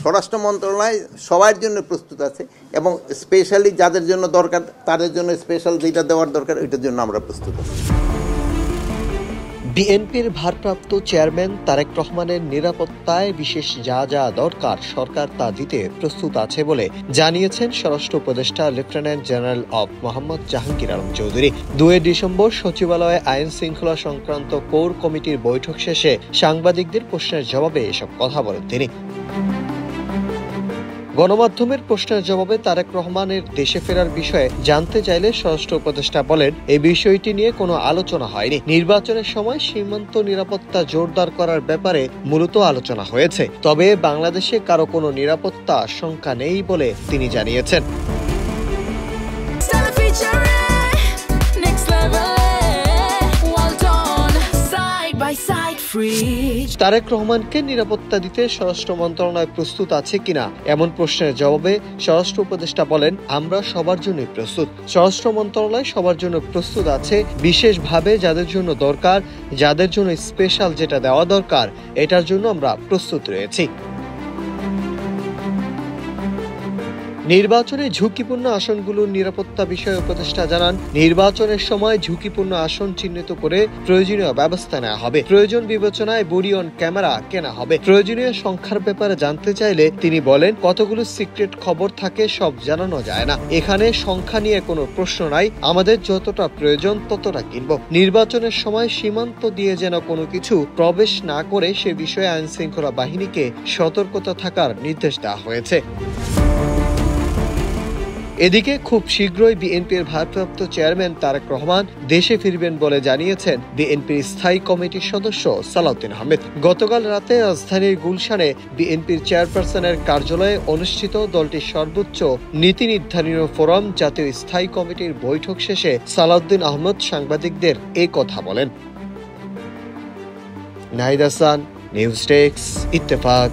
স্বরাষ্ট্র মন্ত্রণালয় সবার জন্য প্রস্তুত আছে এবং স্পেশালি যাদের জন্য দরকার তাদের জন্য স্পেশাল যেটা দেওয়ার দরকার ওইটার জন্য আমরা প্রস্তুত আছি। বিএনপির ভারপ্রাপ্ত চেয়ারম্যান তারেক রহমানের নিরাপত্তায় বিশেষ যা যা দরকার সরকার তা দিতে প্রস্তুত আছে বলে জানিয়েছেন স্বরাষ্ট্র উপদেষ্টা lieutenant general of Mohammad Jahangir Alam Chowdhury. 2 December সচিবালয়ে আইন শৃঙ্খলা সংক্রান্ত কোর কমিটির বৈঠক শেষে সাংবাদিকদের প্রশ্নের জবাবে এসব কথা বলেন তিনি। গণমাধ্যমের প্রশ্নের জবাবে তারেক রহমানের দেশে ফেরার বিষয়ে জানতে চাইলে স্বরাষ্ট্র উপদেষ্টা বলেন, এই বিষয়টি নিয়ে কোনো আলোচনা হয়নি। নির্বাচনের সময় সীমান্ত নিরাপত্তা জোরদার করার ব্যাপারে মূলত আলোচনা হয়েছে, তবে বাংলাদেশে কারো কোনো নিরাপত্তা আশঙ্কা নেই বলে তিনি জানিয়েছেন। তারেক রহমানকে নিরাপত্তা দিতে স্বরাষ্ট্র মন্ত্রণালয় প্রস্তুত আছে কিনা এমন প্রশ্নের জবাবে স্বরাষ্ট্র উপদেষ্টা বলেন, আমরা সবার জন্যই প্রস্তুত। স্বরাষ্ট্র মন্ত্রণালয় সবার জন্য প্রস্তুত আছে, বিশেষভাবে যাদের জন্য দরকার, যাদের জন্য স্পেশাল যেটা দেওয়া দরকার এটার জন্য আমরা প্রস্তুত রয়েছি। নির্বাচনে ঝুঁকিপূর্ণ আসনগুলোর নিরাপত্তা বিষয়ে উপদেষ্টা জানান, নির্বাচনের সময় ঝুঁকিপূর্ণ আসন চিহ্নিত করে প্রয়োজনীয় ব্যবস্থা নেওয়া হবে। প্রয়োজন বিবেচনায় বডি অন ক্যামেরা কেনা হবে। প্রয়োজনীয় সংখ্যার ব্যাপারে জানতে চাইলে তিনি বলেন, কতগুলো সিক্রেট খবর থাকে সব জানানো যায় না। এখানে সংখ্যা নিয়ে কোনো প্রশ্ন নাই, আমাদের যতটা প্রয়োজন ততটা কিনব। নির্বাচনের সময় সীমান্ত দিয়ে যেন কোনো কিছু প্রবেশ না করে সে বিষয়ে আইন শৃঙ্খলা বাহিনীকে সতর্কতা থাকার নির্দেশ দেওয়া হয়েছে। এদিকে খুব শীঘ্রই বিএনপির ভারপ্রাপ্ত চেয়ারম্যান তারেক রহমান দেশে ফিরবেন বলে জানিয়েছেন বিএনপির স্থায়ী কমিটির সদস্য সালাউদ্দিন আহমেদ। গতকাল রাতে রাজধানীর গুলশানে বিএনপির চেয়ারপারসনের কার্যালয়ে অনুষ্ঠিত দলটির সর্বোচ্চ নীতি নির্ধারণী ফোরাম জাতীয় স্থায়ী কমিটির বৈঠক শেষে সালাউদ্দিন আহমেদ সাংবাদিকদের এই কথা বলেন। Nahid Hasan, news desk, Ittefaq.